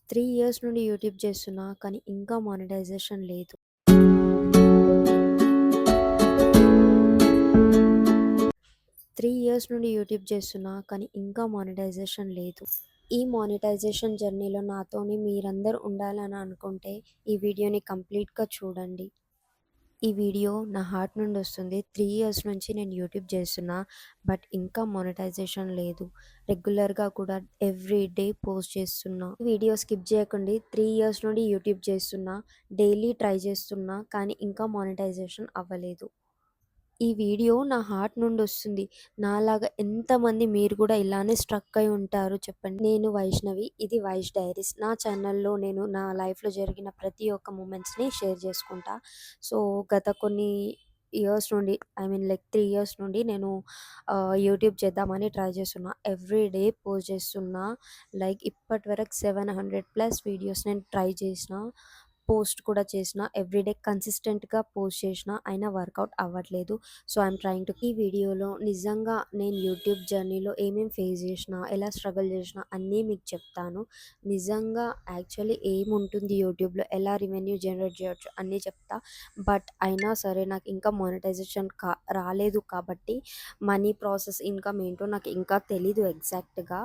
3 years నుండి YouTube చేస్తున్నా. కానీ ఇంకా మానిటైజేషన్ లేదు. 3 ఇయర్స్ నుండి యూట్యూబ్ చేస్తున్నా. కానీ ఇంకా మానిటైజేషన్ లేదు. ఈ మానిటైజేషన్ జర్నీలో నాతోని మీరందరూ ఉండాలని అనుకుంటే ఈ వీడియోని కంప్లీట్‌గా చూడండి. ఈ వీడియో నా హార్ట్ నుండి వస్తుంది. 3 ఇయర్స్ నుంచి నేను యూట్యూబ్ చేస్తున్నా. బట్ ఇంకా మానిటైజేషన్ లేదు. రెగ్యులర్‌గా కూడా ఎవ్రీ డే పోస్ట్ చేస్తున్నా. వీడియో స్కిప్ చేయకండి. 3 ఇయర్స్ నుండి యూట్యూబ్ చేస్తున్నా. డైలీ ట్రై చేస్తున్నా. కానీ ఇంకా మానిటైజేషన్ అవ్వలేదు. ఈ వీడియో నా హార్ట్ నుండొస్తుంది. నాలాగా ఎంతమంది మీరు కూడా ఇలానే స్ట్రక్ అయి ఉంటారో చెప్పండి. నేను వైష్ణవి. ఇది వైష్ డైరీస్. నా ఛానల్‌లో నేను నా లైఫ్‌లో జరిగిన ప్రతి ఒక్క మూమెంట్స్‌ని షేర్ చేసుకుంటా. సో, గత కొన్ని ఇయర్స్ నుండి లైక్ 3 ఇయర్స్ నుండి నేను యూట్యూబ్ చేద్దామని ట్రై చేస్తున్నా. ఎవ్రీ డే పోస్ట్ చేస్తున్నా. లైక్ ఇప్పటివరకు 700+ వీడియోస్ నేను ట్రై చేసిన. పోస్ట్ కూడా చేసిన. ఎవ్రీడే కన్సిస్టెంట్‌గా పోస్ట్ చేసిన. అయినా వర్కౌట్ అవ్వట్లేదు. సో, ఐయామ్ ట్రైయింగ్ టు ఈ వీడియోలో నిజంగా నేను యూట్యూబ్ జర్నీలో ఏమేం ఫేస్ చేసినా, ఎలా స్ట్రగుల్ చేసినా అన్నీ మీకు చెప్తాను. నిజంగా యాక్చువల్లీ ఏముంటుంది యూట్యూబ్‌లో, ఎలా రెవెన్యూ జనరేట్ చేయొచ్చు అన్నీ చెప్తా. బట్ అయినా సరే నాకు ఇంకా మానిటైజేషన్ రాలేదు కాబట్టి మనీ ప్రాసెస్, ఇన్‌కమ్ ఏంటో నాకు ఇంకా తెలీదు ఎగ్జాక్ట్‌గా.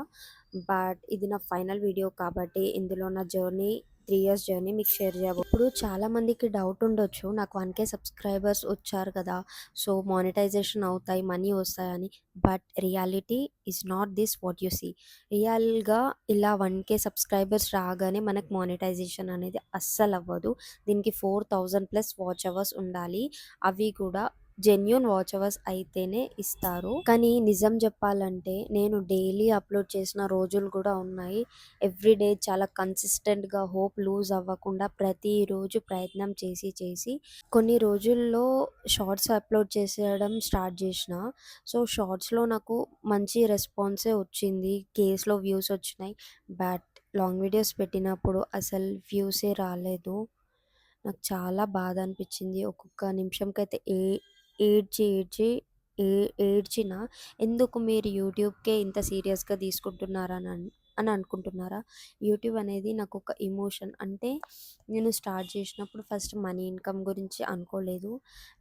బట్ ఇది నా ఫైనల్ వీడియో కాబట్టి ఇందులో నా జర్నీ 3 ఇయర్స్ జర్నీ మీకు షేర్ ఇప్పుడు చాలామందికి డౌట్ ఉండొచ్చు. నాకు 1,000 సబ్స్క్రైబర్స్ వచ్చారు కదా! సో, మానిటైజేషన్ అవుతాయి, మనీ వస్తాయని. But reality is not this what you see. రియల్‌గా ఇలా 1,000 సబ్స్క్రైబర్స్ రాగానే మనకు మానిటైజేషన్ అనేది అస్సలవ్వదు. దీనికి 4,000+ వాచ్ అవర్స్ ఉండాలి. అవి కూడా జెన్యూన్ వాచ్ అవర్స్ అయితేనే ఇస్తారు. కానీ నిజం చెప్పాలంటే నేను డైలీ అప్లోడ్ చేసిన రోజులు కూడా ఉన్నాయి. ఎవ్రీడే చాలా కన్సిస్టెంట్‌గా హోప్ లూజ్ అవ్వకుండా ప్రతిరోజు ప్రయత్నం చేసి కొన్ని రోజుల్లో షార్ట్స్ అప్లోడ్ చేసేయడం స్టార్ట్ చేసిన. సో, షార్ట్స్‌లో నాకు మంచి రెస్పాన్సే వచ్చింది. కేస్‌లో వ్యూస్ వచ్చినాయి. బట్ లాంగ్ వీడియోస్ పెట్టినప్పుడు అసలు వ్యూసే రాలేదు. నాకు చాలా బాధ అనిపించింది. ఒక్కొక్క నిమిషంకైతే ఏడ్చి ఏడ్చి ఏడ్చిన. ఎందుకు మీరు యూట్యూబ్‌కే ఇంత సీరియస్‌గా తీసుకుంటున్నారని అనుకుంటున్నారా? యూట్యూబ్ అనేది నాకొక ఎమోషన్. అంటే నేను స్టార్ట్ చేసినప్పుడు ఫస్ట్ మనీ ఇన్‌కమ్ గురించి అనుకోలేదు.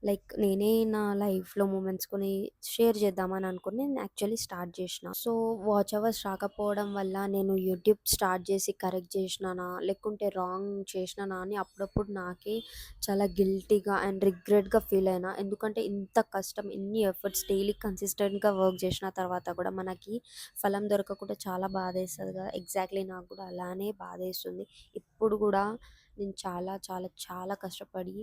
లైక్ నేనే నా లైఫ్‌లో మూమెంట్స్ కొన్ని షేర్ చేద్దామని అనుకుని నేను యాక్చువల్లీ స్టార్ట్ చేసిన. సో, వాచ్ అవర్స్ రాకపోవడం వల్ల నేను యూట్యూబ్ స్టార్ట్ చేసి కరెక్ట్ చేసినానా? లేకుంటే రాంగ్ చేసినానా అని అప్పుడప్పుడు నాకే చాలా గిల్టీగా అండ్ రిగ్రెట్‌గా ఫీల్ అయినా. ఎందుకంటే ఇంత కష్టం, ఇన్ని ఎఫర్ట్స్ డైలీ కన్సిస్టెంట్‌గా వర్క్ చేసిన తర్వాత కూడా మనకి ఫలం దొరకకుండా చాలా బాధేస్తది కదా! ఎగ్జాక్ట్‌లీ నాకు కూడా అలానే బాధేస్తుంది. ఇప్పుడు కూడా నేను చాలా చాలా చాలా కష్టపడి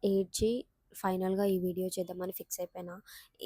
ఏడ్చి ఫైనల్‌గా ఈ వీడియో చేద్దామని ఫిక్స్ అయిపోయినా.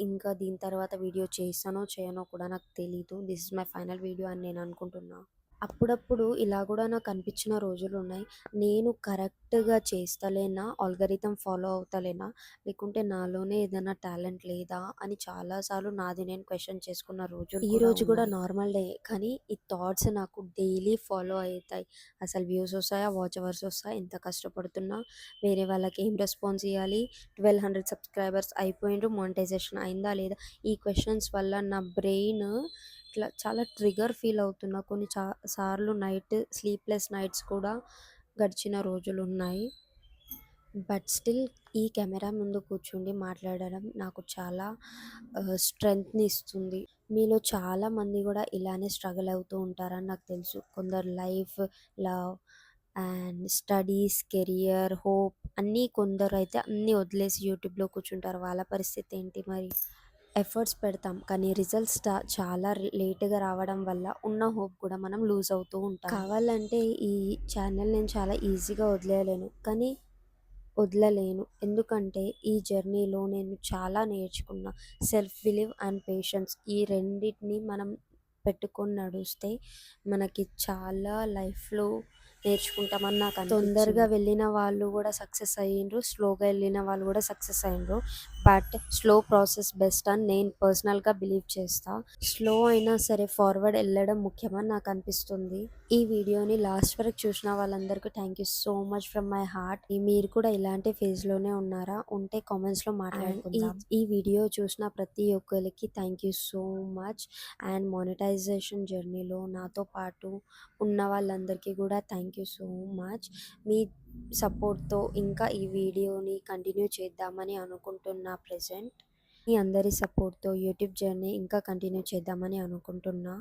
ఇంకా దీని తర్వాత వీడియో చేస్తానో చేయనో కూడా నాకు తెలీదు. This is my final video అని నేను అనుకుంటున్నా. అప్పుడప్పుడు ఇలా కూడా నాకు అనిపించిన రోజులున్నాయి. నేను కరెక్ట్‌గా చేస్తలేనా? Algorithm follow అవుతలేనా? లేకుంటే నాలోనే ఏదైనా టాలెంట్ లేదా? అని చాలా సార్లు నాది నేను క్వెషన్ చేసుకున్న రోజులు ఈ రోజు కూడా నార్మల్ డే. కానీ ఈ థాట్స్ నాకు డైలీ ఫాలో అయితాయి. అసలు వ్యూస్ వస్తాయా? వాచ్ అవర్స్ వస్తాయా? ఇంత కష్టపడుతున్నా వేరే వాళ్ళకి ఏం రెస్పాన్స్ ఇయ్యాలి? 1,200 సబ్స్క్రైబర్స్ అయిపోయిండ్రు. మానిటైజేషన్ అయిందా లేదా? ఈ క్వెషన్స్ వల్ల నా బ్రెయిన్ ఇట్లా చాలా ట్రిగర్ ఫీల్ అవుతున్నా. కొన్ని సార్లు నైట్ స్లీప్‌లెస్ నైట్స్ కూడా గడిచిన రోజులున్నాయి. బట్ స్టిల్ ఈ కెమెరా ముందు కూర్చుండి మాట్లాడడం నాకు చాలా స్ట్రెంగ్త్‌ని ఇస్తుంది. మీలో చాలామంది కూడా ఇలానే స్ట్రగుల్ అవుతూ ఉంటారని నాకు తెలుసు. కొందరు life, love and studies, career, hope అన్నీ, కొందరైతే అన్నీ వదిలేసి యూట్యూబ్‌లో కూర్చుంటారు. వాళ్ళ పరిస్థితి ఏంటి మరి? ఎఫర్ట్స్ పెడతాం. కానీ రిజల్ట్స్ చాలా లేట్‌గా రావడం వల్ల ఉన్న హోప్ కూడా మనం లూజ్ అవుతూ ఉంటాం. కావాలంటే ఈ ఛానల్ నేను చాలా ఈజీగా వదలలేను. ఎందుకంటే ఈ జర్నీలో నేను చాలా నేర్చుకున్నా. సెల్ఫ్ బిలీవ్ అండ్ పేషెన్స్ ఈ రెండిటిని మనం పెట్టుకొని నడుస్తే మనకి చాలా లైఫ్‌లో నేర్చుకుంటామని నాకు అనిపించింది. తొందరగా వెళ్ళిన వాళ్ళు కూడా సక్సెస్ అయ్యిండ్రు. స్లోగా వెళ్ళిన వాళ్ళు కూడా సక్సెస్ అయ్యిండ్రు. బట్ స్లో ప్రాసెస్ బెస్ట్ అని నేను పర్సనల్గా బిలీవ్ చేస్తా. స్లో అయినా సరే ఫార్వర్డ్ వెళ్ళడం ముఖ్యమని నాకు అనిపిస్తుంది. ఈ వీడియోని లాస్ట్ వరకు చూసిన వాళ్ళందరికీ thank you so much from my heart. మీరు కూడా ఇలాంటి ఫేజ్లోనే ఉన్నారా? ఉంటే కామెంట్స్లో మాట్లాడుకుందాం. ఈ వీడియో చూసిన ప్రతి ఒక్కరికి thank you so much. And monetisation జర్నీలో నాతో పాటు ఉన్న వాళ్ళందరికీ కూడా థ్యాంక్ యూ సో మచ్. మీ సపోర్ట్తో ఇంకా ఈ వీడియోని కంటిన్యూ చేద్దామని అనుకుంటున్నా. ప్రెజెంట్ మీ అందరి సపోర్ట్తో యూట్యూబ్ జర్నీ ఇంకా కంటిన్యూ చేద్దామని అనుకుంటున్నా.